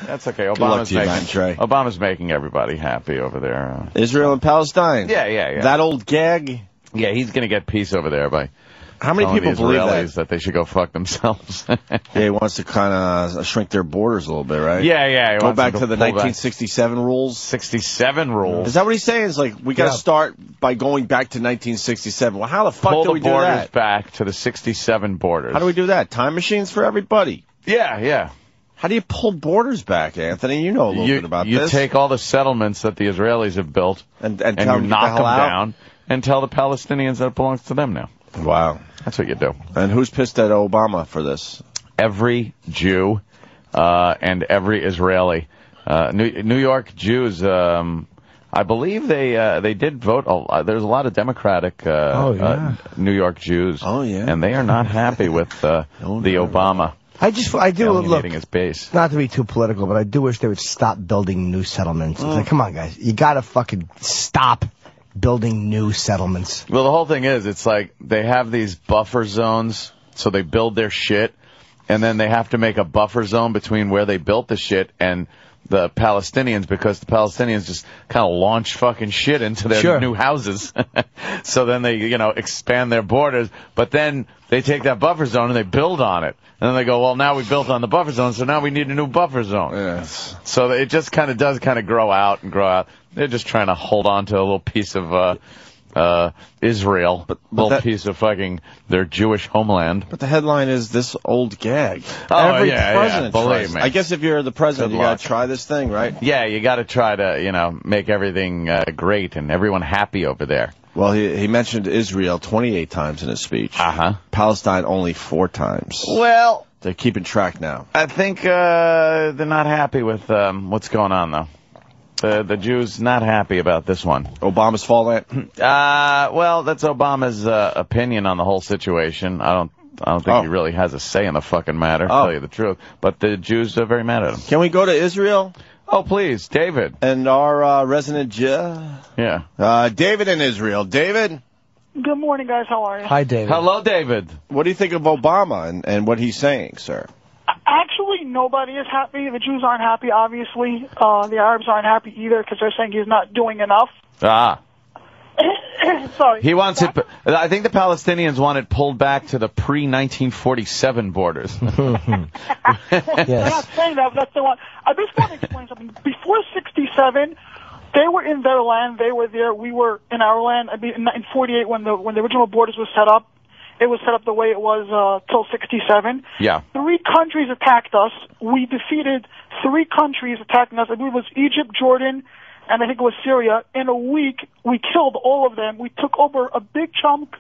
That's okay. Obama's making everybody happy over there. Israel and Palestine. Yeah. That old gag. Yeah, he's going to get peace over there by how many people believe that they should go fuck themselves. Yeah, he wants to kind of shrink their borders a little bit, right? Yeah. Go back to the 1967 rules. 67 rules. Is that what he's saying? It's like, we got to start by going back to 1967. Well, how the fuck do we do that? Pull the borders back to the 67 borders. How do we do that? Time machines for everybody. Yeah. How do you pull borders back, Anthony? You know a little bit about this. You take all the settlements that the Israelis have built and you knock them down and tell the Palestinians that it belongs to them now. Wow. That's what you do. And who's pissed at Obama for this? Every Jew and every Israeli. New York Jews, I believe they did vote. There's a lot of Democratic New York Jews. Oh, yeah. And they are not happy with the Obama. I do look, his base. Not to be too political, but I do wish they would stop building new settlements. It's like, come on, guys. You got to fucking stop building new settlements. Well, the whole thing is, it's like they have these buffer zones, so they build their shit, and then they have to make a buffer zone between where they built the shit and the Palestinians, because the Palestinians just kind of launch fucking shit into their new houses. So then they, expand their borders, but then they take that buffer zone and they build on it. And then they go, well, now we built on the buffer zone, so now we need a new buffer zone. Yes. So it just kind of does grow out and grow out. They're just trying to hold on to a little piece of Israel, little piece of fucking their Jewish homeland. But the headline is this old gag. Oh, Every president believe me. I guess if you're the president, you got to try this thing, right? Yeah, you got to try to, make everything great and everyone happy over there. Well, he mentioned Israel 28 times in his speech. Uh-huh. Palestine only 4 times. Well, they're keeping track now. I think they're not happy with what's going on, though. The Jews not happy about this one. Obama's fault, well, that's Obama's opinion on the whole situation. I don't think he really has a say in the fucking matter, to tell you the truth. But the Jews are very mad at him. Can we go to Israel? Oh, please, David. And our resident Jew? Yeah. David in Israel. David? Good morning, guys. How are you? Hi, David. Hello, David. What do you think of Obama and what he's saying, sir? Actually, nobody is happy. The Jews aren't happy, obviously. The Arabs aren't happy either because they're saying he's not doing enough. Sorry. He wants it. I think the Palestinians want it pulled back to the pre-1947 borders. Yes. They're not saying that, but that's the one. I just want to explain something. Before 67, they were in their land. They were there. We were in our land. In 48, when the original borders was set up, it was set up the way it was till 67. Yeah. 3 countries attacked us. We defeated 3 countries attacking us. I believe it was Egypt, Jordan, and I think it was Syria. In a week, we killed all of them. We took over a big chunk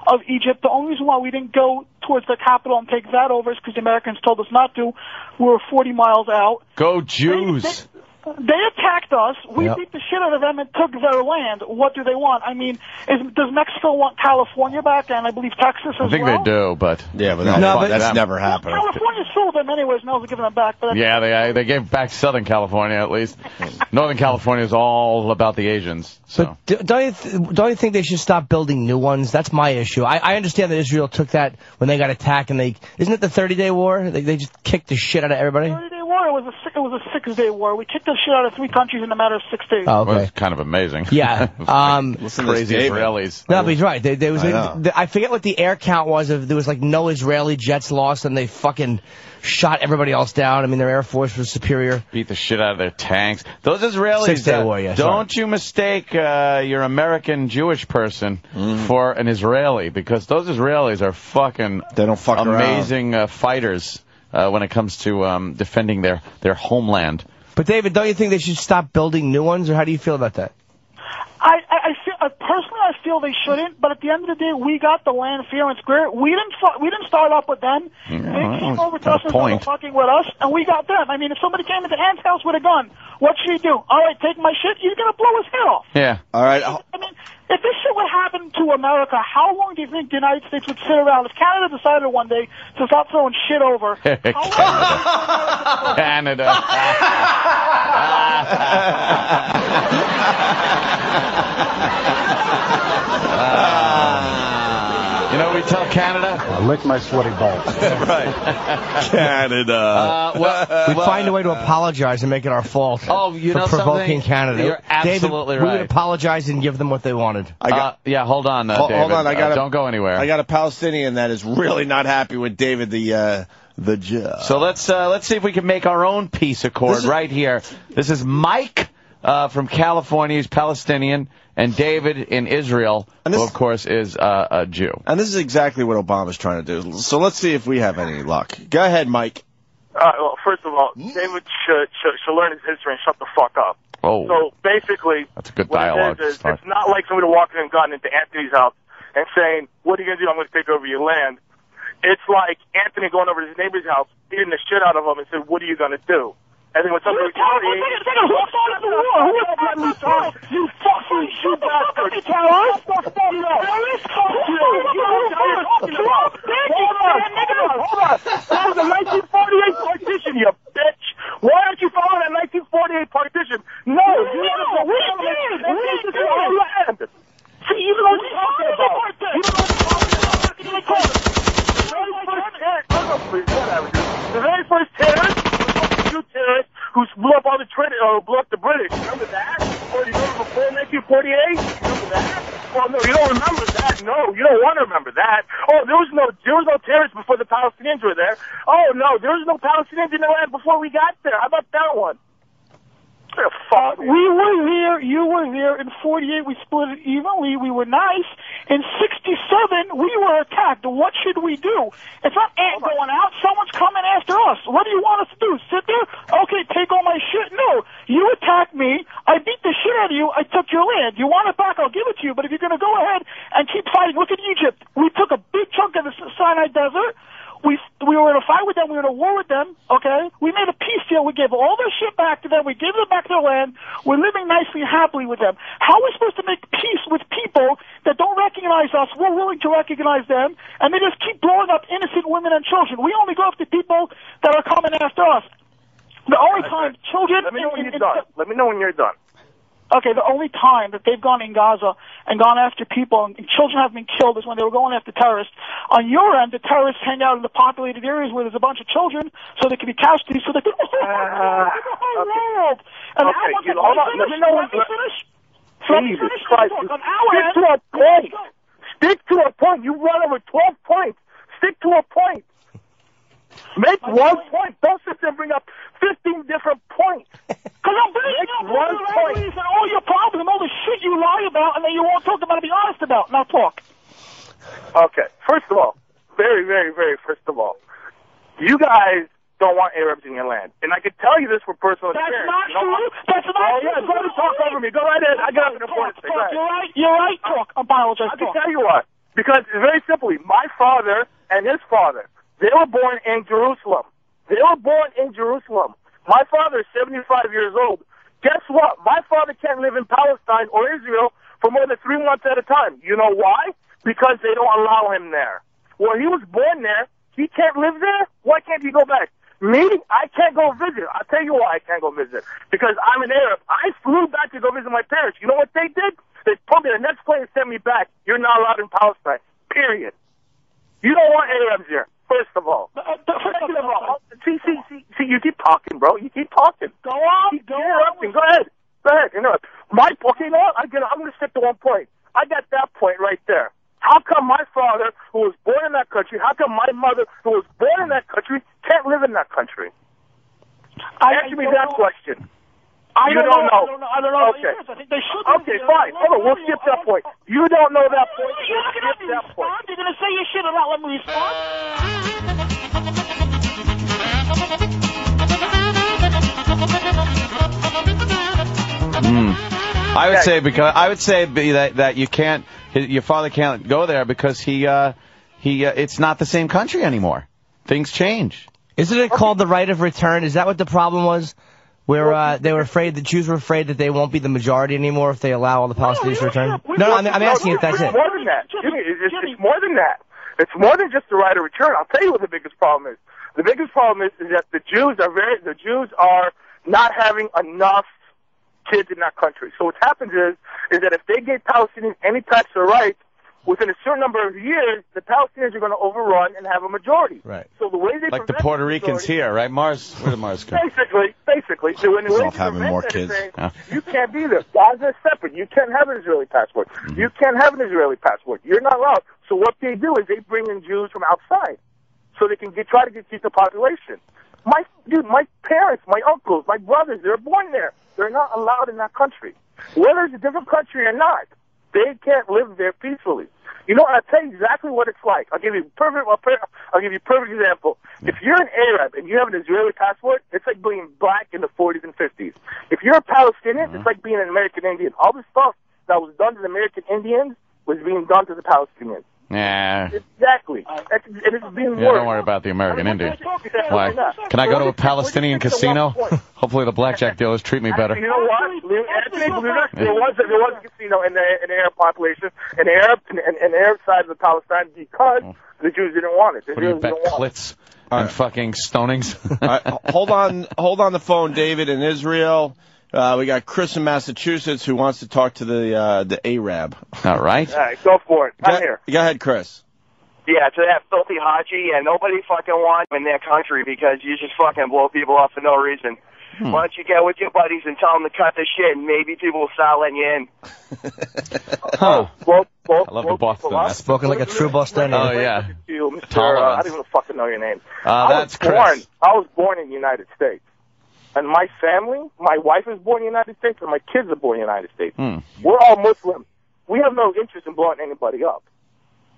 of Egypt. The only reason why we didn't go towards the capital and take that over is because the Americans told us not to. We were 40 miles out. Go Jews! They attacked us. We beat the shit out of them and took their land. What do they want? I mean, does Mexico want California back? And I believe Texas as well? I think they do, but... Yeah, but that's never happened. Well, California's full of them anyways, and I was giving them back. But they gave back Southern California, at least. Northern California is all about the Asians. So. But don't you think they should stop building new ones? That's my issue. I understand that Israel took that when they got attacked, and isn't it the 30-day war? They just kicked the shit out of everybody? 30-day war? It was a 6-day war. We kicked the shit out of 3 countries in a matter of 6 days. Oh, okay. Well, it's kind of amazing. Yeah. Crazy Israelis. No, but he's right. I forget what the air count was. There was like no Israeli jets lost, and they fucking shot everybody else down. I mean, their air force was superior. Beat the shit out of their tanks. Those Israelis, 6-day war, don't you mistake your American Jewish person for an Israeli, because those Israelis are fucking amazing fighters when it comes to defending their homeland. But David, don't you think they should stop building new ones, or how do you feel about that? Personally, I feel they shouldn't. But at the end of the day, we got the land fair and square. We didn't start off with them. They came over to us and started fucking with us, and we got them. I mean, if somebody came into Ant's house with a gun, what should he do? All right, take my shit. You're gonna blow his head off. Yeah. All right. I mean, if this shit would happen to America, how long do you think the United States would sit around? If Canada decided one day to stop throwing shit over, how long Canada. You know what we tell Canada? Lick my sweaty balls. Right. Canada. We find a way to apologize and make it our fault. Oh, you for know provoking something? Canada. You're absolutely David, right. We would apologize and give them what they wanted. Yeah, hold on, David. Hold on, don't go anywhere. I got a Palestinian that is really not happy with David, the judge. So let's see if we can make our own peace accord right here. This is Mike from California. He's Palestinian, and David in Israel, who of course is a Jew. And this is exactly what Obama's trying to do. So let's see if we have any luck. Go ahead, Mike. Well, first of all, David should learn his history and shut the fuck up. Oh. So basically, that's a good dialogue. It's not like somebody walking and gun into Anthony's house and saying, "What are you going to do? I'm going to take over your land." It's like Anthony going over to his neighbor's house, beating the shit out of him, and said, "What are you going to do?" And then when somebody retaliates, you fucking shoot bastard! Terrorist! Hold on! That was a 1948 partition, you bitch! Why aren't you following that 1948 partition? No, you did! See, even though you're talking about the very first terrorist was a Jew terrorist who blew up all the blew up the British. Remember that? Or you remember before 1948? Remember that? Well, no, you don't remember that. No, you don't want to remember that. Oh, there was no terrorists before the Palestinians were there. Oh no, there was no Palestinians in the land before we got there. How about that one? We were there, you were there. In 48, we split it evenly. We were nice. In 67, we were attacked. What should we do? It's not going out. Someone's coming after us. What do you want us to do? Sit there? Okay, take all my shit? No. You attacked me. I beat the shit out of you. I took your land. You want it back, I'll give it to you. But if you're going to go ahead and keep fighting, look at Egypt. We took a big chunk of the Sinai Desert. We were in a fight with them. We were in a war with them, okay? We made a peace deal. We gave all their shit back to them. We gave them back their land. We're living nicely, happily with them. How are we supposed to make peace with people that don't recognize us? We're willing to recognize them, and they just keep blowing up innocent women and children. We only go after people that are coming after us. The only time children... Let me know when you're done. Let me know when you're done. Okay, the only time that they've gone in Gaza and gone after people and children have been killed is when they were going after terrorists. On your end, the terrorists hang out in the populated areas where there's a bunch of children so they can be casualties so they can... the whole world! And okay, hold on. Let me know when... Jesus Christ. Stick to a point. Stick to a point. You run over 12 points. Stick to a point. Make 1 point. Don't sit there and bring up 15 different points. Because I'm bringing up all your problems and all the shit you lie about and then you won't talk about it, be honest about. Now talk. Okay. First of all, very, very, very first of all, you guys don't want Arabs in your land. And I can tell you this from personal experience. That's not true. That's not true. Yeah, go to talk over me. Go right ahead. I got an important thing. You're right. Talk. I apologize. I can tell you what. Because very simply, my father and his father, they were born in Jerusalem. They were born in Jerusalem. My father is 75 years old. Guess what? My father can't live in Palestine or Israel for more than 3 months at a time. You know why? Because they don't allow him there. Well, he was born there. He can't live there. Why can't he go back? Me, I can't go visit. I'll tell you why I can't go visit. Because I'm an Arab. I flew back to go visit my parents. You know what they did? They put me in the next plane and sent me back. You're not allowed in Palestine. Period. You don't want Arabs here. First of all. Second of all, see, you keep talking, bro. You keep talking. Go on. Go on. Go ahead. You know, okay, you know what? I'm going to stick to 1 point. I got that point right there. How come my father, who was born in that country, how come my mother, who was born in that country, can't live in that country? Answer me that question. I don't know. Okay. I think they should. Okay, fine. Hold on, we'll skip that point. You don't know that point. You're not going to let me respond. You're going to say your shit and not let me respond. I would say that you can't. Your father can't go there because it's not the same country anymore. Things change. Isn't it called the right of return? Is that what the problem was? Where they were afraid, the Jews were afraid that they won't be the majority anymore if they allow all the Palestinians to return? No, I'm asking if that's it. It's more than that. It's more than that. It's more than just the right of return. I'll tell you what the biggest problem is. The biggest problem is that the Jews are not having enough kids in that country. So what happens is that if they gave Palestinians any types of rights, within a certain number of years, the Palestinians are going to overrun and have a majority. Right. So the way they Like the prevent Puerto Ricans majority, here, right, Mars? Where did Mars come? Basically. So when the way Off they having prevent more that is kids. saying, Yeah. you can't be there. Gaza is separate. You can't have an Israeli passport. Mm-hmm. You can't have an Israeli passport. You're not allowed. So what they do is they bring in Jews from outside, so they can try to keep the population. My parents, my uncles, my brothers, they're born there. They're not allowed in that country. Whether it's a different country or not, they can't live there peacefully. You know, I'll tell you exactly what it's like. I'll give you a perfect example. If you're an Arab and you have an Israeli passport, it's like being black in the 40s and 50s. If you're a Palestinian, it's like being an American Indian. All the stuff that was done to the American Indians was being done to the Palestinians. Yeah. Exactly. It is being worse. Don't worry about the American Indian. Why? Can I go to a Palestinian casino? Hopefully the blackjack dealers treat me better. You know what? Anthony, there was a casino in the Arab population, in the Arab side of the Palestine, because the Jews didn't want it. The What do you Jews bet, didn't want it. clits and fucking stonings? All right, hold on the phone, David, in Israel. We got Chris in Massachusetts who wants to talk to the Arab. All right. All right, go for it. I'm here. Go ahead, Chris. Yeah, to that filthy Haji, and nobody fucking wants him in their country because you just fucking blow people off for no reason. Why don't you get with your buddies and tell them to cut the shit, and maybe people will start letting you in. Huh. I love the Boston accent. Spoken like a true Bostonian. Oh, yeah. You, Mr. Tolerance. I don't even fucking know your name. That's Chris. I was born in the United States. And my family, my wife is born in the United States, and my kids are born in the United States. We're all Muslim. We have no interest in blowing anybody up.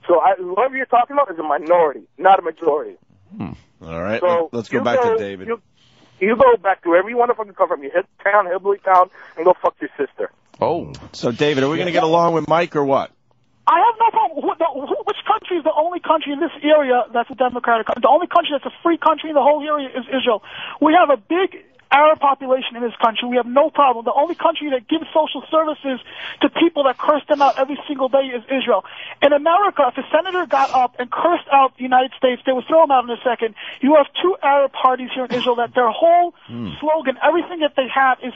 So whoever you're talking about is a minority, not a majority. All right, So let's go back to David. You go back to wherever you want to fucking come from. You hit town, hillbilly town, and go fuck your sister. Oh. So, David, are we going to get along with Mike or what? I have no problem. Which country is the only country in this area that's a democratic country? The only country that's a free country in the whole area is Israel. We have a big Arab population in this country. We have no problem. The only country that gives social services to people that curse them out every single day is Israel. In America, if a senator got up and cursed out the United States, they would throw him out in a second. You have two Arab parties here in Israel that their whole slogan, everything that they have is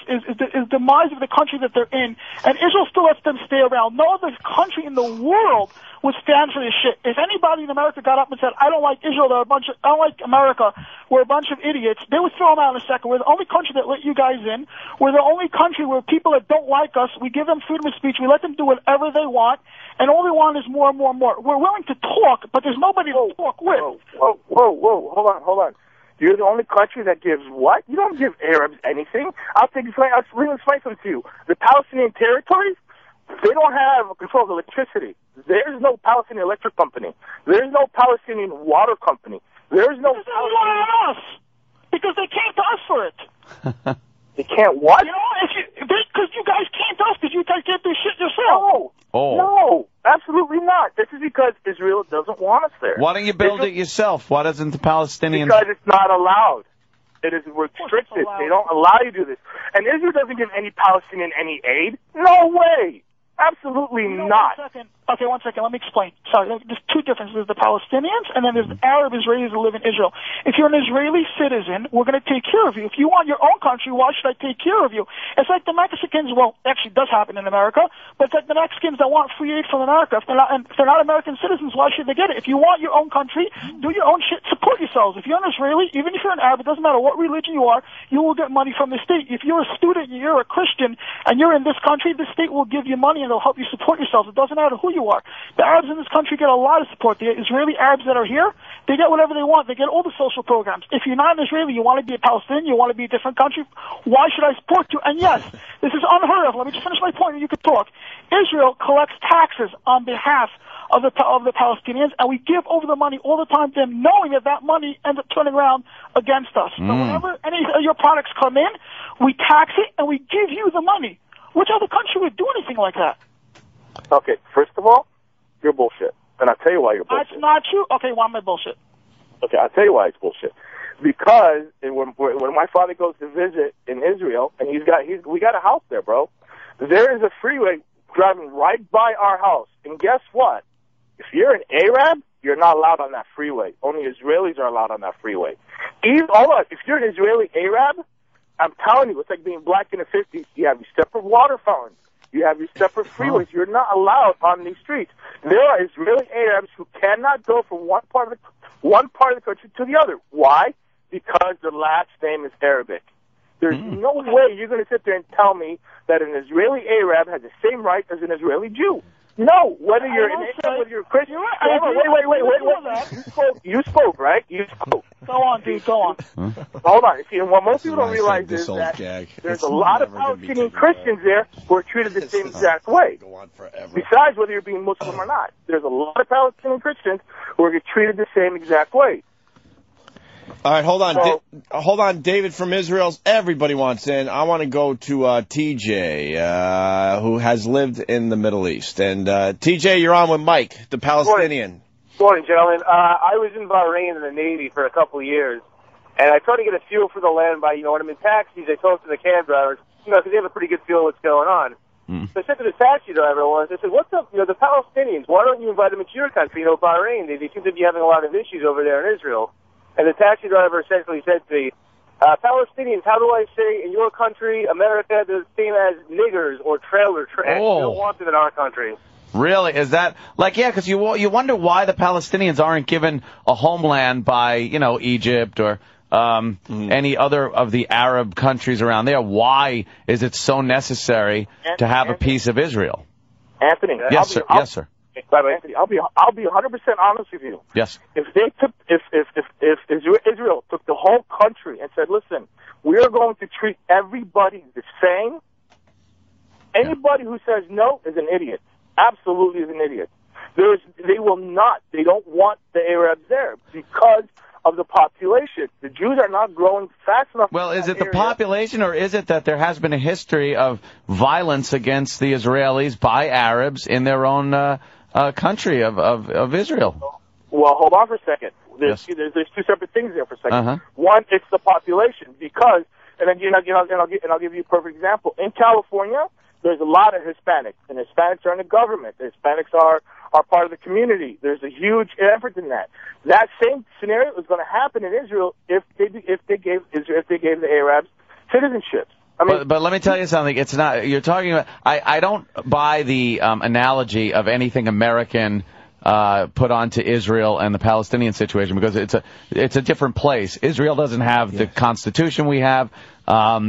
demise of the country that they're in. And Israel still lets them stay around. No other country in the world would stand for this shit. If anybody in America got up and said, I don't like Israel, I don't like America, we're a bunch of idiots, they would throw them out in a second. We're the only country that let you guys in. We're the only country where people that don't like us, we give them freedom of speech, we let them do whatever they want, and all they want is more and more and more. We're willing to talk, but there's nobody to talk with. Whoa, hold on. You're the only country that gives what? You don't give Arabs anything. I'll explain something to you. The Palestinian territories, they don't have control of electricity. There's no Palestinian electric company. There's no Palestinian water company. There's no Palestinian us because they came to us for it. They can't what? You know, because you guys came to us because you guys get this shit yourself. No, absolutely not. This is because Israel doesn't want us there. Why don't you build it yourself? Why doesn't the Palestinians? Because it's not allowed. It is restricted. They don't allow you to do this. And Israel doesn't give any Palestinian any aid. No way. Absolutely not. One second. Let me explain. Sorry, there's two differences. There's the Palestinians, and then there's the Arab Israelis who live in Israel. If you're an Israeli citizen, we're going to take care of you. If you want your own country, why should I take care of you? It's like the Mexicans. Well, actually, it does happen in America, but it's like the Mexicans that want free aid from America. If they're not American citizens, why should they get it? If you want your own country, do your own shit. Support yourselves. If you're an Israeli, even if you're an Arab, it doesn't matter what religion you are, you will get money from the state. If you're a student, you're a Christian, and you're in this country, the state will give you money and they'll help you support yourselves. It doesn't matter who you are. The Arabs in this country get a lot of support. The Israeli Arabs that are here, they get whatever they want. They get all the social programs. If you're not an Israeli, you want to be a Palestinian, you want to be a different country, why should I support you? And yes, this is unheard of. Let me just finish my point and you could talk. Israel collects taxes on behalf of the Palestinians, and we give over the money all the time to them, knowing that money ends up turning around against us. So whenever any of your products come in, we tax it and we give you the money. Which other country would do anything like that? Okay, first of all, you're bullshit. And I'll tell you why you're bullshit. That's not true? Okay, why am I bullshit? Okay, I'll tell you why it's bullshit. Because when my father goes to visit in Israel, and we got a house there, bro. There is a freeway driving right by our house. And guess what? If you're an Arab, you're not allowed on that freeway. Only Israelis are allowed on that freeway. If you're an Israeli Arab, I'm telling you, it's like being black in the 50s. You have these separate water fountains. You have your separate freeways. You're not allowed on these streets. There are Israeli Arabs who cannot go from one part of the country to the other. Why? Because their last name is Arabic. There's no way you're going to sit there and tell me that an Israeli Arab has the same right as an Israeli Jew. No, whether you're an Islam, whether you're a Christian. Wait. You spoke, right? You spoke. Go on, dude. Go on. Hold on. See, what most people don't realize is that there's a lot of Palestinian Christians there who are treated the same exact way. Besides whether you're being Muslim or not, there's a lot of Palestinian Christians who are treated the same exact way. All right, hold on. Hold on, David from Israel. Everybody wants in. I want to go to TJ, who has lived in the Middle East. And TJ, you're on with Mike, the Palestinian. Morning, gentlemen. I was in Bahrain in the Navy for a couple of years, and I tried to get a feel for the land by, when I'm in taxis, I talk to the cab drivers, because they have a pretty good feel of what's going on. So I said to the taxi driver once, I said, what's up, the Palestinians, why don't you invite them into your country, Bahrain? They seem to be having a lot of issues over there in Israel. And the taxi driver essentially said to me, Palestinians, how do I say in your country, America, they're the same as niggers or trailer trash. We don't want them in our country. Really? Is that because you wonder why the Palestinians aren't given a homeland by Egypt or any other of the Arab countries around there? Why is it so necessary to have a piece of Israel? Anthony, yes, sir. Yes, sir. Anthony, I'll be 100% honest with you. Yes. If Israel took the whole country and said, listen, we are going to treat everybody the same, anybody who says no is an idiot. Absolutely is an idiot. They don't want the Arabs there because of the population. The Jews are not growing fast enough. Well, is it the population, or is it that there has been a history of violence against the Israelis by Arabs in their own country of Israel? Well, hold on for a second. There's two separate things there for a second. One, it's the population because, and I'll give you a perfect example. In California, there's a lot of Hispanics, and Hispanics are in the government. The Hispanics are part of the community. There's a huge effort in that. That same scenario is going to happen in Israel if they gave the Arabs citizenship. I mean, but let me tell you something. It's not. You're talking about. I don't buy the analogy of anything American put onto Israel and the Palestinian situation because it's a different place. Israel doesn't have the Constitution we have.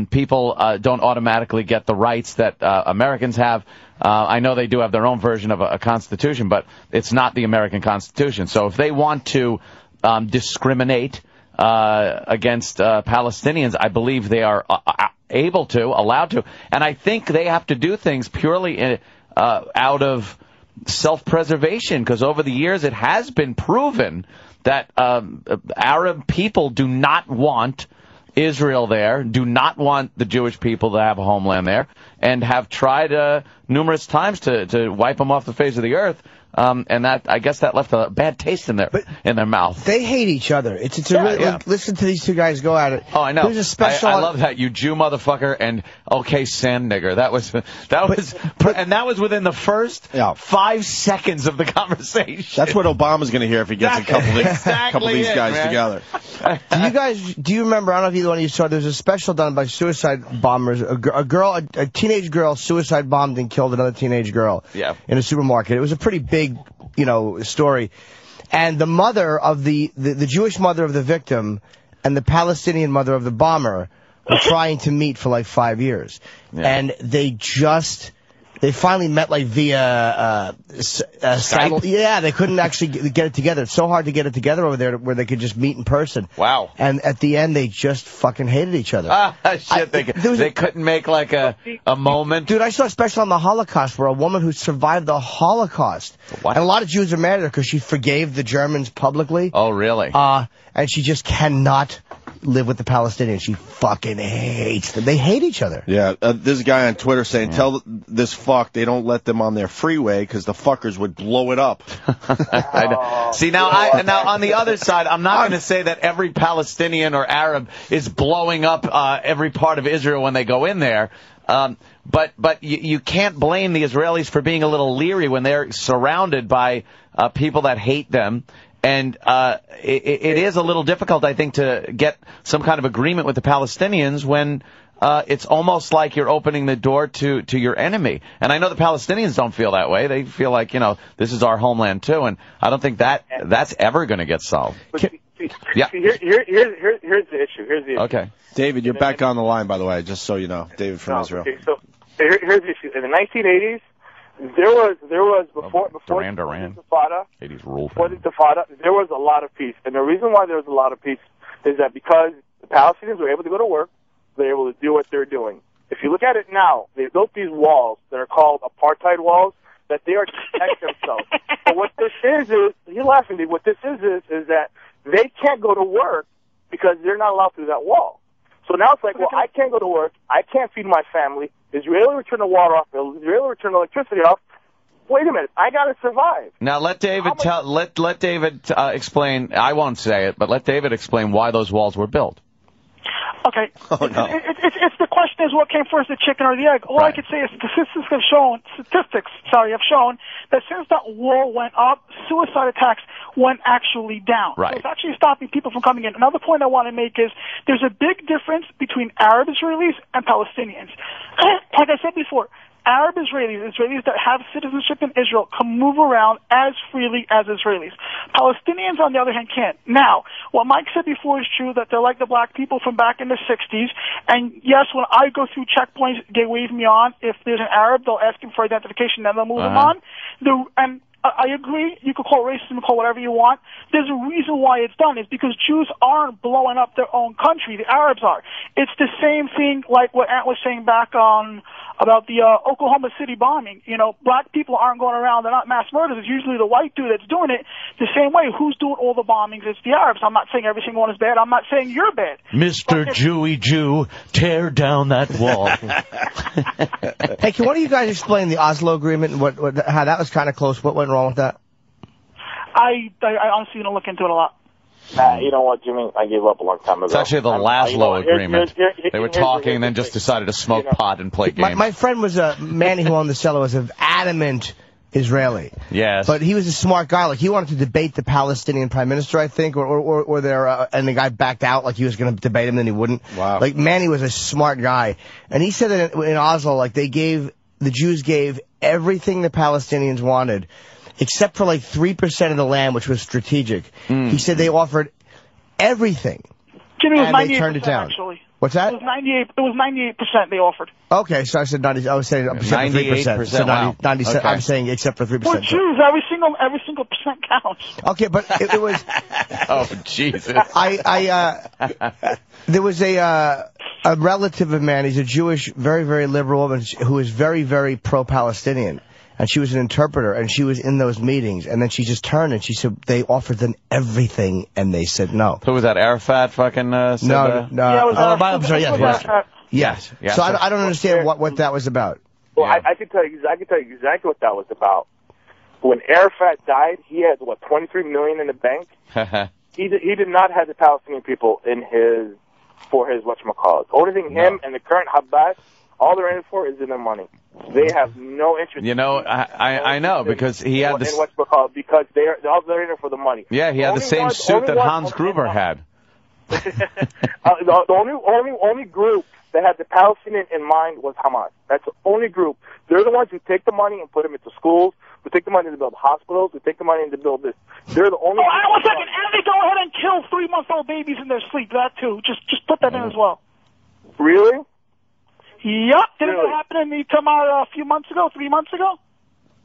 People don't automatically get the rights that Americans have. I know they do have their own version of a constitution, but it's not the American Constitution. So if they want to discriminate against Palestinians, I believe they are allowed to. And I think they have to do things purely out of self-preservation, because over the years it has been proven that Arab people do not want Israel there, do not want the Jewish people to have a homeland there, and have tried numerous times to wipe them off the face of the earth. And that, I guess that left a bad taste in their mouth. They hate each other. Listen to these two guys go at it. Oh, I know. There's a special. I love that, you Jew motherfucker and okay sand nigger. That was within the first 5 seconds of the conversation. That's what Obama's going to hear if he gets a couple of these guys together. Do you remember? I don't know if either one of you saw. There's a special done by suicide bombers. A teenage girl suicide bombed and killed another teenage girl. Yeah. In a supermarket. It was a pretty big, story. And the mother of the Jewish mother of the victim and the Palestinian mother of the bomber were trying to meet for like 5 years. Yeah. And they finally met like via Skype? Yeah, they couldn't actually get it together. It's so hard to get it together over there where they could just meet in person. Wow. And at the end, they just fucking hated each other. Shit, they couldn't make like a moment. Dude, I saw a special on the Holocaust where a woman who survived the Holocaust. What? And a lot of Jews are mad at her because she forgave the Germans publicly. Oh, really? And she just cannot live with the Palestinians. She fucking hates them. They hate each other. Yeah, there's a guy on Twitter saying, tell this fuck they don't let them on their freeway because the fuckers would blow it up. I know. See, now on the other side, I'm not going to say that every Palestinian or Arab is blowing up every part of Israel when they go in there. But you can't blame the Israelis for being a little leery when they're surrounded by people that hate them. And it is a little difficult, I think, to get some kind of agreement with the Palestinians when it's almost like you're opening the door to your enemy. And I know the Palestinians don't feel that way. They feel like, this is our homeland too, and I don't think that's ever going to get solved. Yeah. Here's the issue. Okay. David, you're back on the line, by the way, just so you know. David from Israel. Okay, so here's the issue. In the 1980s, there was before Duran. the Intifada, 80s rule. before the Intifada, there was a lot of peace. And the reason why there was a lot of peace is that because the Palestinians were able to go to work, they were able to do what they're doing. If you look at it now, they built these walls that are called apartheid walls that they are to protect themselves. But what this is you're laughing, Dave. What this is that they can't go to work because they're not allowed through that wall. So now it's like, well, I can't go to work. I can't feed my family. Israeli return the water off. Israeli return the electricity off. Wait a minute. I got to survive. Now let David let David explain. I won't say it, but let David explain why those walls were built. Okay. Oh, no. It's the question is what came first, the chicken or the egg? All I could say is statistics have shown that since that wall went up, suicide attacks went actually down. Right. So it's actually stopping people from coming in. Another point I want to make is there's a big difference between Arab Israelis and Palestinians. Like I said before, Arab Israelis that have citizenship in Israel, can move around as freely as Israelis. Palestinians, on the other hand, can't. Now, what Mike said before is true, that they're like the black people from back in the 60s. And yes, when I go through checkpoints, they wave me on. If there's an Arab, they'll ask him for identification, then they'll move him on. And I agree. You could call it racism, call whatever you want. There's a reason why it's done. It's because Jews aren't blowing up their own country. The Arabs are. It's the same thing like what Ant was saying back on about the Oklahoma City bombing. Black people aren't going around. They're not mass murders. It's usually the white dude that's doing it. The same way, who's doing all the bombings? It's the Arabs. I'm not saying every single one is bad. I'm not saying you're bad. Mr. Jewy Jew, tear down that wall. Hey, can one of you guys explain the Oslo Agreement and how that was kind of close? What went wrong with that? I honestly don't look into it a lot. You know what, Jimmy? I gave up a long time ago. It's actually the Laszlo Agreement. They were talking and then just decided to smoke pot and play games. My friend was Manny, who owned the cellar, was an adamant Israeli. Yes. But he was a smart guy. Like, he wanted to debate the Palestinian prime minister, I think, or and the guy backed out, like he was going to debate him, then he wouldn't. Wow. Like, Manny was a smart guy. And he said that in Oslo, like, the Jews gave everything the Palestinians wanted, except for like 3% of the land, which was strategic. He said they offered everything. Jimmy, it was 98%, they turned it down. Actually. What's that? It was 98% they offered. Okay, so I said 90. I was saying except for 3%. So 97. Okay. I'm saying except for 3%. Well, Jews, every single percent counts. Okay, but it was. Oh Jesus! There was a relative of mine. He's a Jewish, very, very liberal woman who is very, very pro-Palestinian. And she was an interpreter, and she was in those meetings, and then she just turned and she said they offered them everything, and they said no. Who was that? Arafat fucking said no. Yeah, it was I'm sorry, yes. Yes. So I don't understand what that was about. Well, yeah. I can tell you exactly what that was about. When Arafat died, he had, $23 million in the bank? He did not have the Palestinian people for his whatchamacallit. Only thing him and the current Hamas, all they're in it for is in their money. They have no interest. I know, because he had this. Because they're in it for the money. Yeah, he had the same suit that Hans Gruber had. The only group that had the Palestinian in mind was Hamas. That's the only group. They're the ones who take the money and put them into schools. We take the money to build hospitals. We take the money to build this. They're the only. Oh, 1 second. And they go ahead and kill 3-month-old babies in their sleep. That too. Just put that in as well. Really? Yep. Didn't it happen in the Tamar a few months ago, 3 months ago?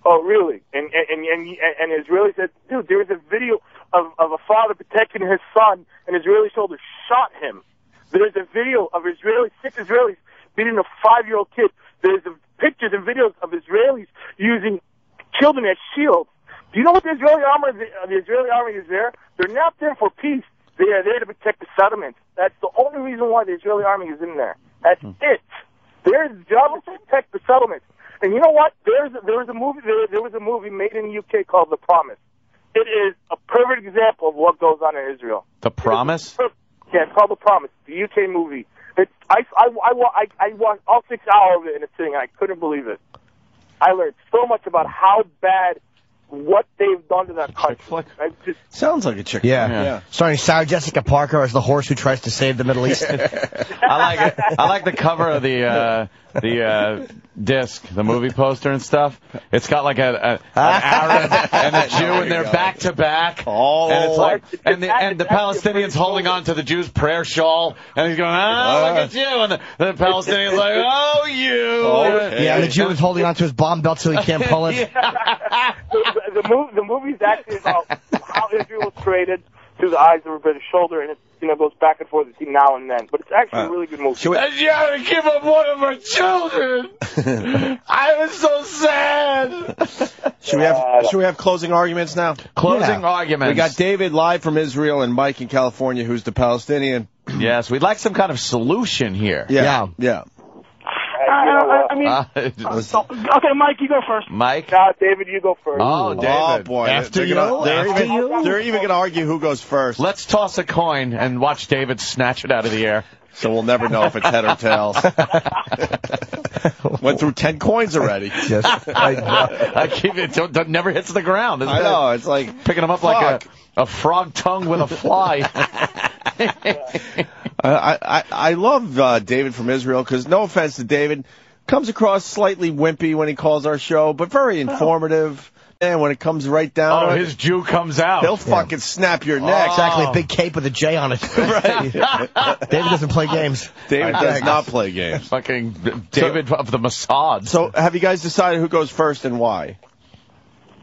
Oh, really? And Israeli said, dude, there was a video of a father protecting his son, and Israeli soldiers shot him. There's a video of 6 Israelis beating a 5-year-old kid. There's pictures and videos of Israelis using children as shields. Do you know what the Israeli army is there? They're not there for peace. They are there to protect the settlements. That's the only reason why the Israeli army is in there. That's it. Their job is to protect the settlements. And you know what? There was a movie made in the UK called The Promise. It is a perfect example of what goes on in Israel. The Promise? Yeah, it's called The Promise. The UK movie. I watched all 6 hours of it in a sitting, and I couldn't believe it. I learned so much about how bad what they've done to that country. flick? Sounds like a chick. Yeah. Starring Sarah Jessica Parker as the horse who tries to save the Middle East. I like it. I like the cover of the disc, the movie poster and stuff. It's got like an Arab and a Jew, and they're back to back. Oh, and it's like, and the Palestinians holding on to the Jew's prayer shawl, and he's going, "Oh, look at you," and the Palestinians like, "Oh, you." Okay. Yeah, and the Jew is holding onto his bomb belt so he can't pull it. The movie's actually about how Israel was created through the eyes of a British shoulder, and it goes back and forth between now and then. But it's actually a really good movie. And you had to give up one of our children. I was so sad. Should we have closing arguments now? Closing arguments. We got David live from Israel and Mike in California, who's the Palestinian. Yes, we'd like some kind of solution here. Yeah. I mean, okay, Mike, you go first. Mike? Now, David, you go first. Oh, David. Oh, boy. After you. They're even going to argue who goes first. Let's toss a coin and watch David snatch it out of the air. So we'll never know if it's head or tails. Went through 10 coins already. Yes, I know. I keep it never hits the ground. I know. It's like picking them up like a frog tongue with a fly. I love David from Israel because, no offense to David, comes across slightly wimpy when he calls our show, but very informative. And when it comes right down, his Jew comes out. He'll fucking snap your neck. Exactly, a big cape with a J on it. Right. David doesn't play games. David does not play games. Fucking David of the Mossad. So, have you guys decided who goes first and why?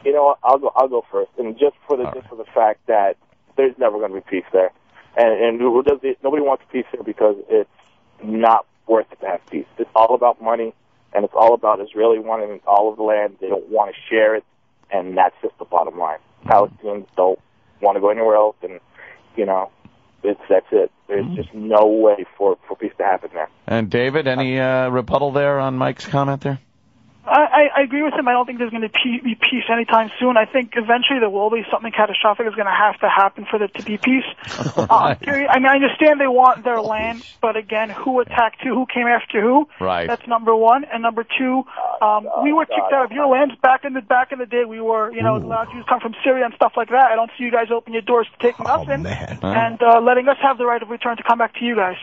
You know what? I'll go first, and just for the fact that there's never going to be peace there, and nobody wants peace there because it's not worth it to have peace. It's all about money, and it's all about Israeli wanting all of the land. They don't want to share it, and that's just the bottom line. Palestinians don't want to go anywhere else, and that's it. There's just no way for peace to happen there. And David, any rebuttal there on Mike's comment there? I agree with him. I don't think there's going to be peace anytime soon. I think eventually there will be something catastrophic is going to have to happen for there to be peace. I mean, I understand they want their land, but again, who attacked who? Who came after who? Right. That's number one. And number two, we were kicked out of your lands back in the day. We were, allowed Jews come from Syria and stuff like that. I don't see you guys open your doors to taking us in and letting us have the right of return to come back to you guys.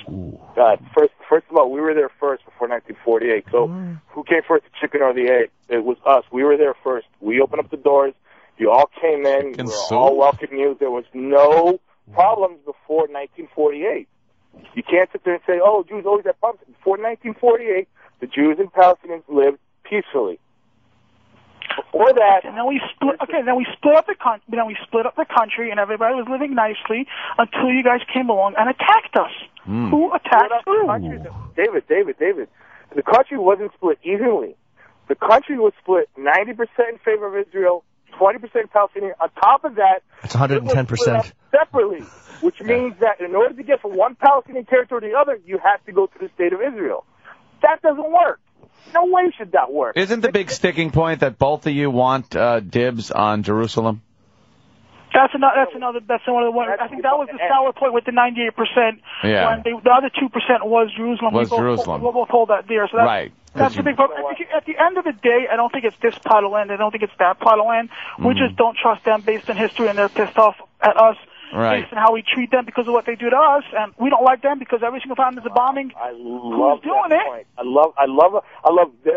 First of all, we were there first before 1948. So who came first, the chicken or the egg? It was us. We were there first. We opened up the doors. You all came in. We were all welcoming you. There was no problems before 1948. You can't sit there and say, "Oh, Jews always had problems." Before 1948, the Jews and Palestinians lived peacefully. Before that, and then we split. Okay, then we split up the country. Then we split up the country, and everybody was living nicely until you guys came along and attacked us. Who attacked who? David. The country wasn't split evenly. The country was split 90% in favor of Israel, 20% Palestinian. On top of that, that's 110%. Separately, which means that in order to get from one Palestinian territory to the other, you have to go to the state of Israel. That doesn't work. No way should that work. Isn't the big sticking point that both of you want dibs on Jerusalem? That's another. I think that was the sour point with the 98%. Yeah. When the other 2% was Jerusalem. We'll both hold that there. So that's, right. That's the big problem. At the end of the day, I don't think it's this plot of land. I don't think it's that plot of land. We just don't trust them based on history, and they're pissed off at us. Right. Based on how we treat them because of what they do to us, and we don't like them because every single time there's a bombing, who's doing it? Point. I love. They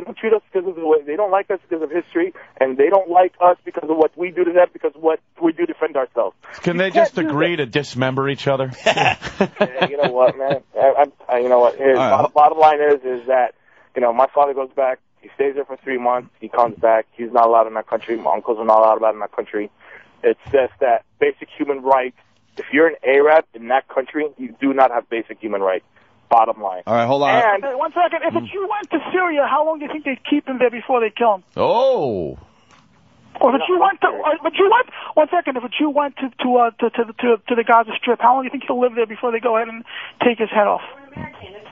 don't treat us because of the way they don't like us because of history, and they don't like us because of what we do to them because of what we do to defend ourselves. Can they just agree to dismember each other? Yeah, you know what, man? You know what? Bottom line is that my father goes back. He stays there for 3 months. He comes back. He's not allowed in that country. My uncles are not allowed in that country. It says that basic human rights, if you're an Arab in that country, you do not have basic human rights. Bottom line. All right, hold on. And, 1 second. If a Jew went to Syria, how long do you think they'd keep him there before they kill him? Oh. Or if a Jew went to, 1 second. If a Jew went to the Gaza Strip, how long do you think he'll live there before they go ahead and take his head off?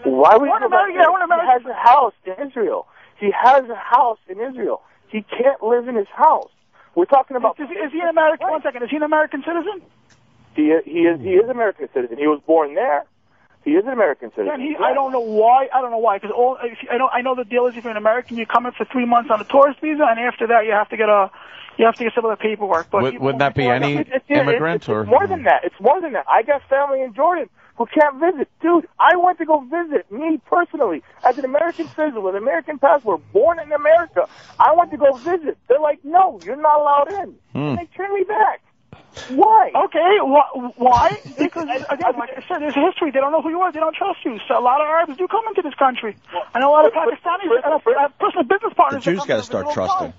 Why would he has a house in Israel. He has a house in Israel. He can't live in his house. We're talking about. Is he an American? Right. 1 second. Is he an American citizen? He is an American citizen. He was born there. He is an American citizen. And I don't know why. Because I know the deal is if you're an American, you come in for 3 months on a tourist visa, and after that you have to get some of the paperwork. But wouldn't that be any immigrant or? It's more than that. It's more than that. I got family in Jordan who can't visit. Dude, I went to go visit, me personally, as an American citizen with an American passport, born in America. I went to go visit. They're like, no, you're not allowed in. And they turned me back. Why? Okay, why? Because, again, like I said, there's history. They don't know who you are. They don't trust you. So a lot of Arabs do come into this country. I know a lot of Pakistanis. I have personal business partners. The Jews got to start trusting.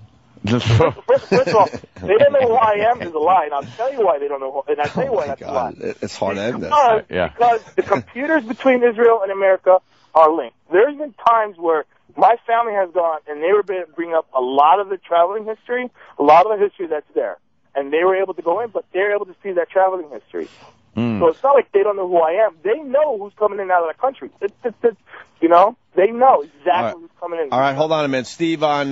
First of all, they don't know who I am is a lie, and I'll tell you why they don't know who, and I'll tell you why that's a lie. It's hard to end this. Because the computers between Israel and America are linked. There's been times where my family has gone, and they were able to bring up a lot of the traveling history, a lot of the history that's there. And they were able to go in, but they're able to see that traveling history. So it's not like they don't know who I am. They know who's coming in and out of the country. You know, they know exactly who's coming in. All right, hold on a minute. Steve on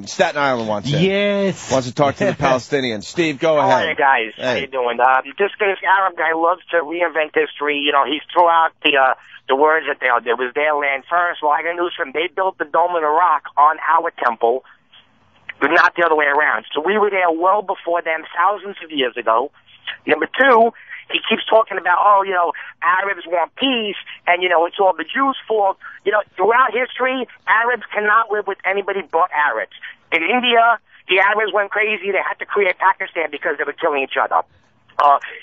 Staten Island wants to talk to the Palestinians. Steve, go ahead. How are you guys? Hey. How you doing? This Arab guy loves to reinvent history. You know, he's threw out the words that it was their land first. Well, I got news for him. They built the Dome of the Rock on our temple, but not the other way around. So we were there well before them, thousands of years ago. Number two, he keeps talking about, Arabs want peace, and, it's all the Jews' fault. Throughout history, Arabs cannot live with anybody but Arabs. In India, the Arabs went crazy. They had to create Pakistan because they were killing each other.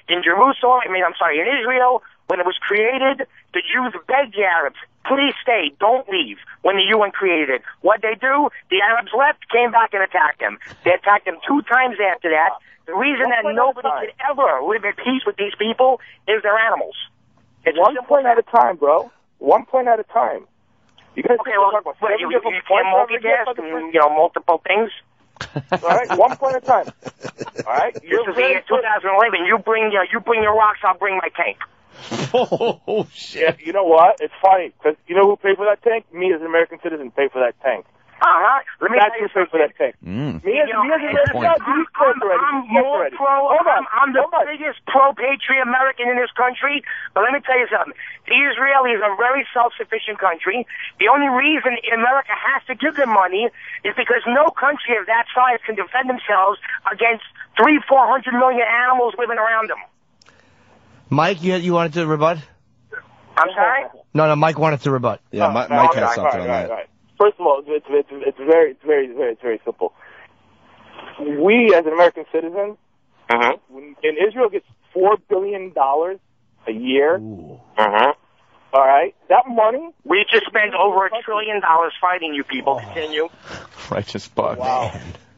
In Israel, when it was created, the Jews begged the Arabs, please stay, don't leave, when the UN created it. What they do, the Arabs left, came back and attacked them. They attacked them 2 times after that. The reason that nobody could ever live at peace with these people is they're animals. It's 1 point at a time, bro. 1 point at a time. You guys you can multitask and, multiple things? All right, 1 point at a time. All right? This is the year 2011. You bring your rocks, I'll bring my tank. Oh, shit. Yeah, you know what? It's funny, because you know who paid for that tank? Me as an American citizen paid for that tank. Let me That's who paid for that tank. Me as an American citizen, I'm the biggest pro-patriot American in this country, but let me tell you something. Israel is a very self-sufficient country. The only reason America has to give them money is because no country of that size can defend themselves against 300-400 million animals living around them. Mike, you wanted to rebut? I'm sorry? No, Mike wanted to rebut. Yeah, Mike has something on that. Right. First of all, it's very simple. We, as an American citizen, when Israel gets $4 billion a year, all right, that money... We just spent over $1 trillion fighting you people. Continue. Righteous buck. Wow.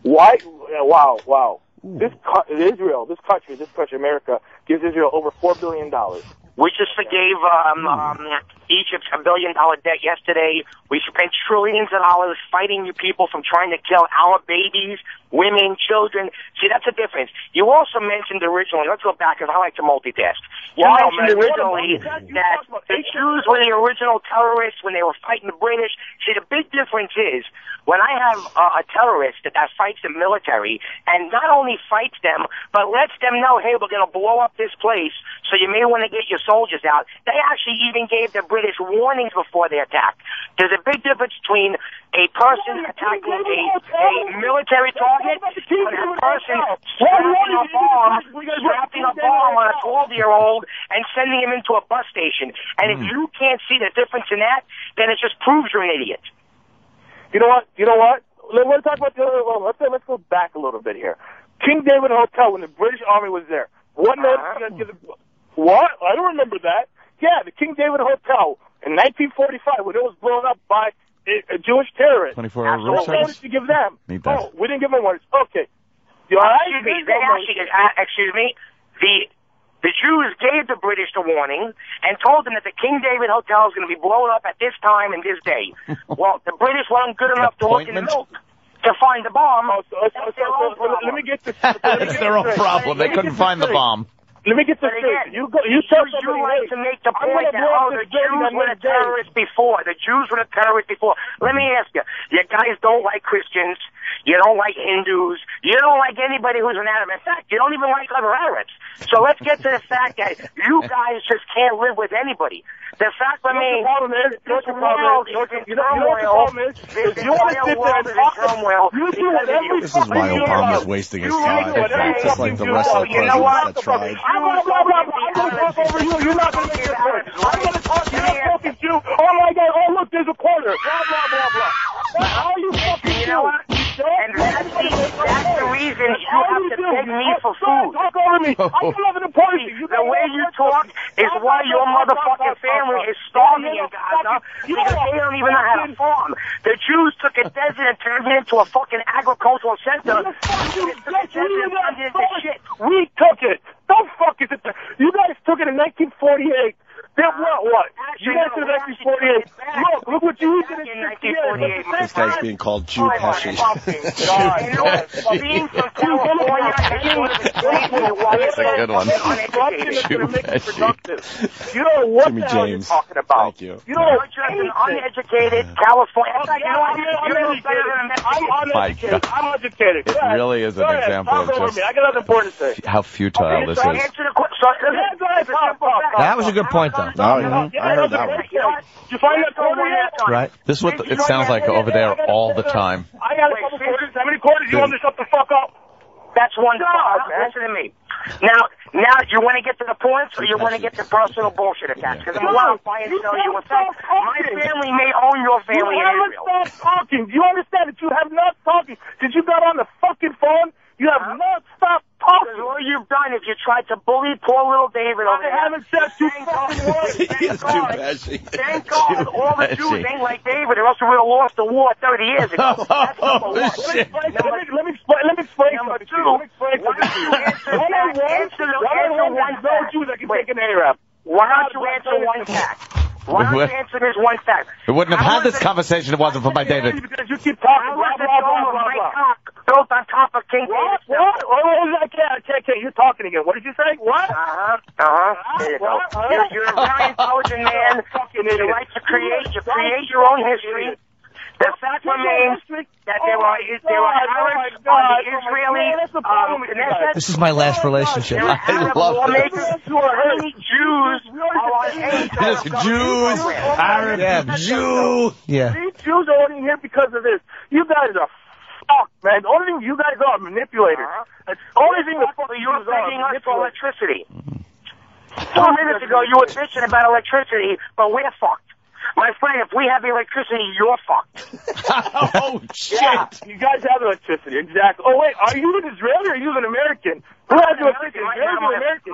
Why? Wow. This country, America, gives Israel over $4 billion. We just forgave Egypt $1 billion debt yesterday. We spent trillions of dollars fighting you people from trying to kill our babies, women, children. See, that's the difference. You also mentioned originally, let's go back because I like to multitask. You mentioned originally that the Jews were the original terrorists when they were fighting the British. See, the big difference is when I have a terrorist that fights the military and not only fights them, but lets them know, hey, we're going to blow up this place, so you may want to get your soldiers out. They actually even gave the British warnings before they attacked. There's a big difference between a person attacking a military target and a person strapping a bomb on a 12-year-old and sending him into a bus station. And if you can't see the difference in that, then it just proves you're an idiot. You know what? Let's talk about the other one. Let's go back a little bit here. King David Hotel, when the British Army was there. What? I don't remember that. Yeah, the King David Hotel in 1945 when it was blown up by a Jewish terrorist. 24-hour room service? What did you give them? Need that. Oh, we didn't give them one. Okay. Excuse me. The Jews gave the British the warning and told them that the King David Hotel is going to be blown up at this time and this day. Well, the British weren't good enough to look in the milk to find the bomb. Let me get this. It's their own problem. They couldn't find the bomb. Let me get this straight. You tell somebody, like to make the point that, oh, the Jews were the terrorists before. The Jews were the terrorists before. Let me ask you. You guys don't like Christians. You don't like Hindus. You don't like anybody who's an Arab. In fact, you don't even like other Arabs. So let's get to the fact that you guys just can't live with anybody. The fact remains, this world is in turmoil. This entire world is in turmoil. This is why Obama's wasting his time. Just like the rest of the presidents that tried. I'm going to talk over you. You're not going to make it work. I'm going to talk to you. I'm talking to you. Oh, my God. Oh, look, there's a corner. Blah, blah, blah, blah. How are you fucking you know what? And that's the reason you have to beg me for food. Talk over me. I'm not an important. The way you talk is why your motherfucking family is starving in Gaza because they don't even know how to farm. The Jews took a desert and turned it into a fucking agricultural center. We took it. Don't fuck it. You guys took it in 1948. Then what? You guys took it in 1948. Look what you did in 1948. This guy's being called Jew Pesci. Being from California, that's a good one. Jew Pesci. You know what Jimmy the hell you're James. talking about. Thank you. You know, you're just an uneducated California. I'm uneducated. I'm uneducated. It really is an example of just I got nothing important to say. how futile this is. That was a good point, though. Oh, yeah. I heard that one. Did you find that corner yet? Right. This is what it sounds like over there all the time. I got a couple quarters. How many quarters? You want to shut the fuck up? That's one thought. Listen to me. Now, you want to get to the points, or you want to get to personal bullshit attacks? Because I'm allowed to buy and sell you. In fact, my family may own your family in Israel. You haven't stopped talking. Do you understand that you have not talking since you got on the fucking phone? You have not stopped talking. All you've done is you tried to bully poor little David over there. I haven't said two fucking words. Thank God all the Jews ain't like David, or else we would have lost the war 30 years ago. That's number one. Let me explain. Number two, why don't you answer one fact? Why don't you answer one fact? Why don't you answer this one fact? We wouldn't have had this conversation if it wasn't for my David. Because you keep talking blah, blah, blah, blah, blah. Built on top of King David's What? I can't. You're talking again. What did you say? What? There you go. You're a very intelligent man. You like to create your own history. The fact remains that there are Arabs on the Israeli This is my last relationship. I love this. How many Jews are on any Jews, Arab, Jew. Yeah. These Jews are only here because of this. You guys are fucked, man. The only thing you guys are manipulators. That's the only thing the fuck you're begging us for electricity. 2 minutes ago you were bitching about electricity, but we're fucked. My friend, if we have electricity, you're fucked. Oh, shit. Yeah, you guys have electricity, exactly. Oh, wait, are you an Israeli or are you an American? Who has electricity, Israeli or American?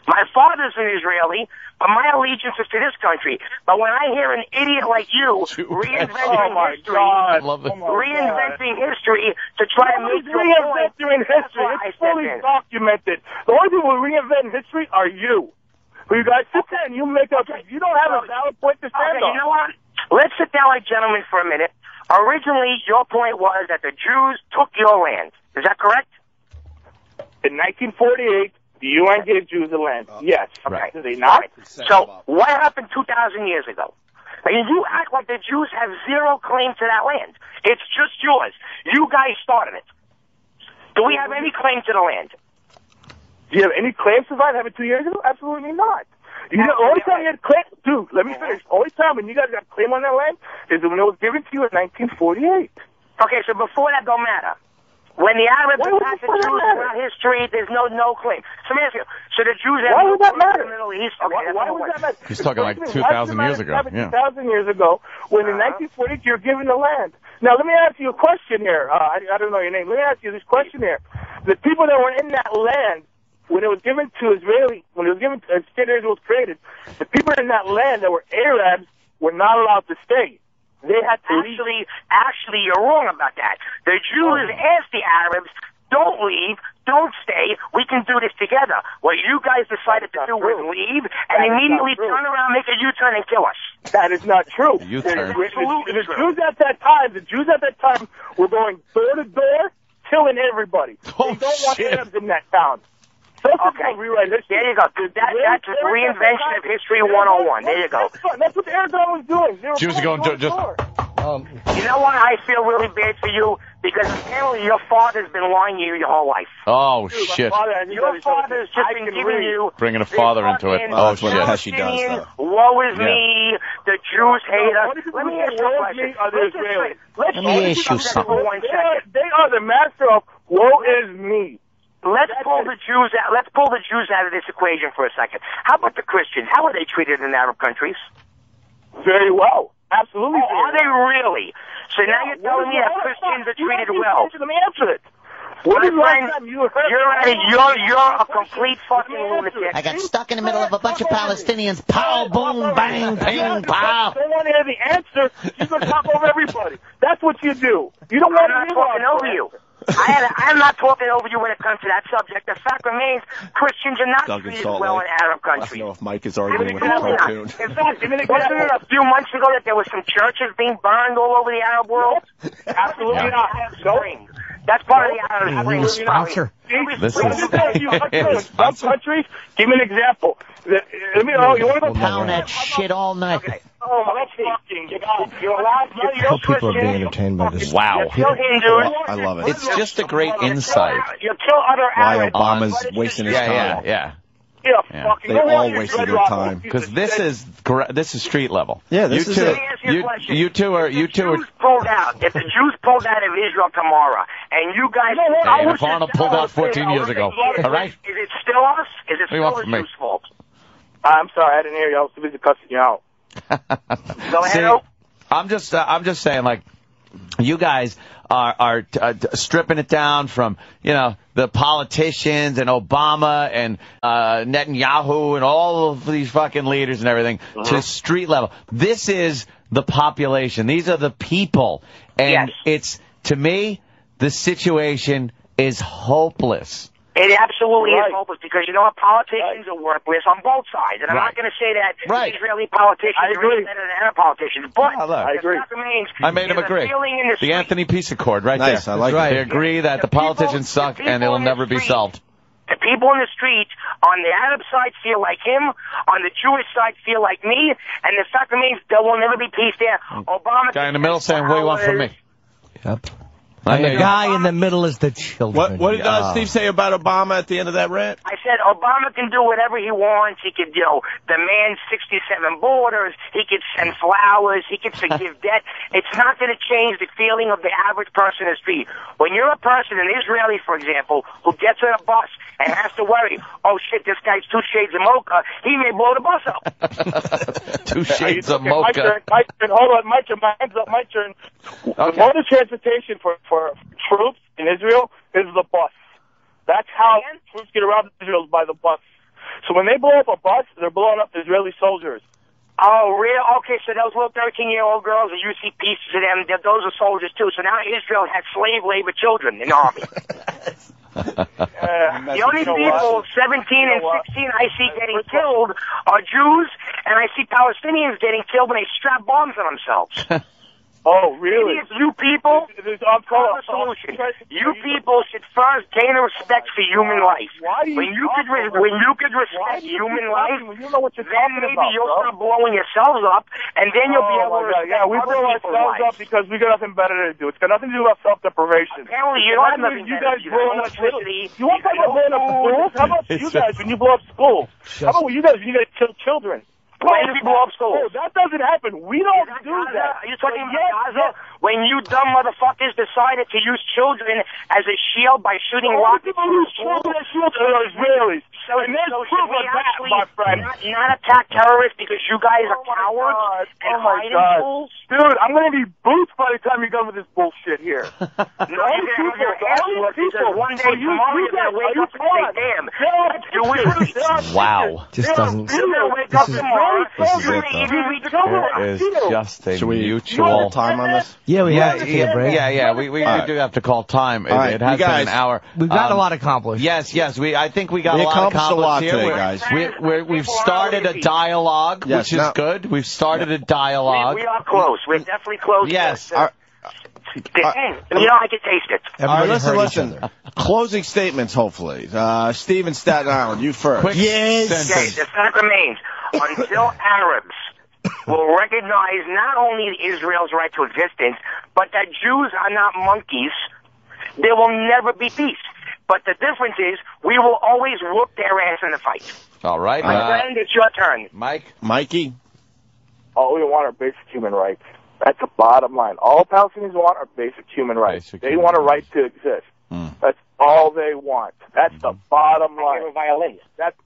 My father's an Israeli, but my allegiance is to this country. But when I hear an idiot like you reinventing history to try to make your point, history. It's fully documented. The only people who reinvent history are you. Well, you guys sit there and you make up. You don't have a valid point to stand on. You know what? Let's sit down like gentlemen for a minute. Originally, your point was that the Jews took your land. Is that correct? In 1948, the UN gave Jews the land. Yes. Okay. Did they not? So, what happened 2,000 years ago? I mean, you act like the Jews have zero claim to that land. It's just yours. You guys started it. Do we have any claim to the land? Do you have any claim to that? Happened 2 years ago? Absolutely not. You know, only time you had claim, dude, let me finish. Only time when you guys got claim on that land is when it was given to you in 1948. Okay, so before that don't matter. When the Arabs attacked the Jews throughout history, there's no claim. So let me ask you, so the Jews have no claim to the Middle East? Okay, why would that matter? He's talking like 2,000 years ago. Yeah. 2,000 years ago, when in 1948 you're given the land. Now, let me ask you a question here. I don't know your name. Let me ask you this question here. The people that were in that land, when it was given to Israeli, when it was given to State Israel was created, the people in that land that were Arabs were not allowed to stay. They had to leave. Actually, you're wrong about that. The Jews asked the Arabs, don't leave, don't stay, we can do this together. What you guys decided to do was leave and immediately turn around, make a U-turn, and kill us. That is not true. U-turn. The Jews at that time were going door to door, killing everybody. They don't want Arabs in that town. Okay. Rewrite history. There you go. That's reinvention of history 101. There you go. That's what Aragon was doing. Jews are going to just. You know why I feel really bad for you? Because apparently your father's been lying to you your whole life. Oh, shit. Your father's just been giving you... Bringing a father into it. Oh, that's what Pesci does, though. Woe is me, the Jews hate us. Let me ask you a question. Let me ask you something. They are the master of woe is me. Let's pull the Jews out. Let's pull the Jews out of this equation for a second. How about the Christians? How are they treated in Arab countries? Very well. Absolutely. Are they really? So now you're telling me that Christians are treated well. Let me answer it. What is last time you heard? You're a complete fucking lunatic. I got stuck in the middle of a bunch of Palestinians. Pow, boom, bang, ping, pow. If you don't want to hear the answer, you're going to talk over everybody. That's what you do. You don't want to hear talking over you. I'm not talking over you when it comes to that subject. The fact remains, Christians are not treated well in Arab countries. I don't know if Mike is arguing with a cartoon. In fact, wasn't it a few months ago that there was some churches being burned all over the Arab world? Absolutely not. That's part of the Arab Spring. Sponsor. Some countries, give me an example. Let me know. You want to go Pound that shit all night. Okay. Oh, let's see. You're allowed to kill People are being Christians. entertained by this. Wow. You kill Hindus. I love it. It's just a great insight. You kill other Why Arabs. Obama's wasting his time. Yeah. Yeah. They all wasted their time. Because this is street level. Yeah, this is it. You two are. Jews pulled out. If the Jews pulled out of Israel tomorrow, and you guys... Hey, if Arnold pulled out 14 years ago, all right? Is it still us? Is it still the Jews' fault? I'm sorry, I didn't hear you. I was too busy cussing you out. Go ahead, Ope. I'm just saying, like, you guys are stripping it down from, the politicians and Obama and Netanyahu and all of these fucking leaders and everything to street level. This is the population. These are the people. And it's, to me, the situation is hopeless. It absolutely is hopeless because, politicians are worthless on both sides. And I'm not going to say that Israeli politicians are better than Arab politicians. But I agree. Remains, I made him agree. The Anthony Peace Accord right there. I like it. They agree that the politicians suck and it'll never be solved. The people in the street on the Arab side feel like him, on the Jewish side feel like me, and the fact remains there will never be peace there. Obama... Guy in the middle saying, what do you want from me? Yep. And the guy in the middle is the children. What did Steve say about Obama at the end of that rant? I said Obama can do whatever he wants. He could, demand 67 borders. He could send flowers. He could forgive debt. It's not going to change the feeling of the average person in the street. When you're a person, an Israeli, for example, who gets on a bus and has to worry, oh, shit, this guy's 2 shades of mocha, he may blow the bus up. 2 shades of mocha. My turn. Hold on, my turn. My hands up, my turn. The mode of transportation for troops in Israel is the bus. That's how troops get around Israel, is by the bus. So when they blow up a bus, they're blowing up Israeli soldiers. Oh, really? Okay, so those little 13-year-old girls, and you see pieces of them, those are soldiers too. So now Israel has slave labor children in the army. The only people, 17 and 16, I see getting killed are Jews, and I see Palestinians getting killed when they strap bombs on themselves. Oh, really? You people, solution. You people should first gain a respect for human life. When you could respect human life, then maybe you'll start blowing yourselves up, and then you'll be able to respect Yeah, we blow ourselves up because we got nothing better to do. It's got nothing to do with self-deprivation. Apparently, you don't have nothing better to do. You want to talk about blowing up schools? How about you guys when you blow up schools? How about you guys when you guys kill children? When do you blow up schools? Oh, that doesn't happen. We don't do that. Are you talking about Gaza? When you dumb motherfuckers decided to use children as a shield by shooting rockets through schools? Shields are Israelis. So should we actually not attack terrorists because you guys are cowards and hide in schools? Dude, I'm going to be boots by the time you're done with this bullshit here. No, you're going to have your ass whooped because one day tomorrow you're going to wake up and say, damn, that's Jewish. Wow. Just doesn't... You're going to wake up tomorrow. There is just a Should we mutual time on this? Yeah, we have to take a break. Yeah. We do have to call time. It has been an hour. We've got a lot accomplished. Yes. I think we got a lot accomplished a lot here. today, guys. We've started a dialogue, which is good. We've started a dialogue. We are close. We're definitely close. Yes. I can taste it. All right, listen. Closing statements, hopefully. Steve in Staten Island, you first. Quick Okay, the fact remains, until Arabs will recognize not only Israel's right to existence, but that Jews are not monkeys, there will never be peace. But the difference is, we will always whoop their ass in the fight. All right. My friend, it's your turn. Mikey? All we want are basic human rights. That's the bottom line. All Palestinians want are basic human rights. They want a right to exist. That's all they want. That's the bottom line. I hear a violin. That's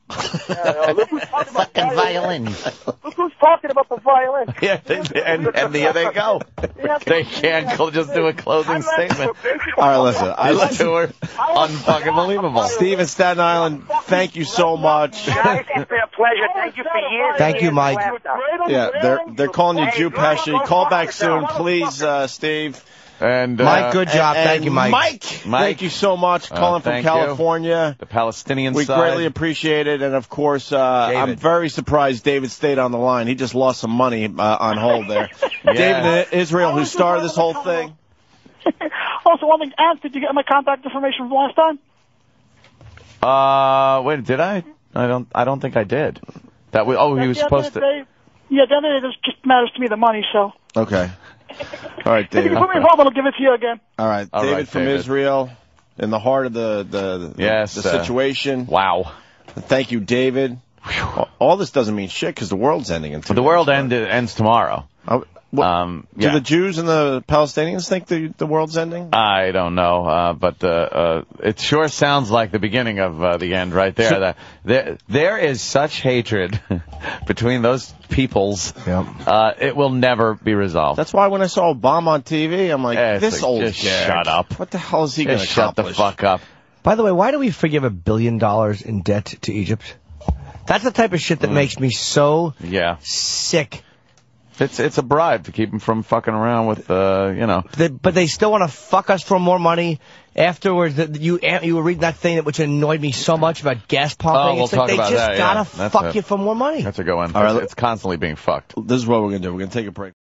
look who's talking about Fucking violin. Look who's talking about the violin. Yeah, and here they go. They can't just do a closing statement. All right, listen. These two are unfucking believable. Steve in Staten Island, thank you so much. Guys, it's been a pleasure. Thank you for years. Thank you, Mike. Yeah, they're calling you Jew Pesci. Call back soon, please, Steve. And Mike, good job. Thank you, Mike. Mike, thank you so much. Calling from California. The Palestinian we side. greatly appreciate it. And, of course, I'm very surprised David stayed on the line. He just lost some money on hold there. David in Israel, who started this whole thing. Also, one thing, Ant, did you get my contact information from last time? Wait, did I? I don't think I did. He was supposed to. Yeah, the other day, it just matters to me the money, so. Okay. All right, David. If you put me in hold, I'll give it to you again. All right, David from Israel, in the heart of the situation. Wow. Thank you, David. All this doesn't mean shit because the world's ending in 2 The world ends tomorrow. Do the Jews and the Palestinians think the world's ending? I don't know, but it sure sounds like the beginning of the end right there. There is such hatred between those peoples. It will never be resolved. That's why when I saw Obama on TV, I'm like, this old just jag. shut up. What the hell is he going to Shut the fuck up. By the way, why do we forgive $1 billion in debt to Egypt? That's the type of shit that makes me so sick. It's a bribe to keep them from fucking around with, But they still want to fuck us for more money. Afterwards, you were reading that thing which annoyed me so much about gas pumping. We'll it's like talk about they just that, gotta fuck you for more money. That's a good one. All right, it's constantly being fucked. This is what we're going to do. We're going to take a break.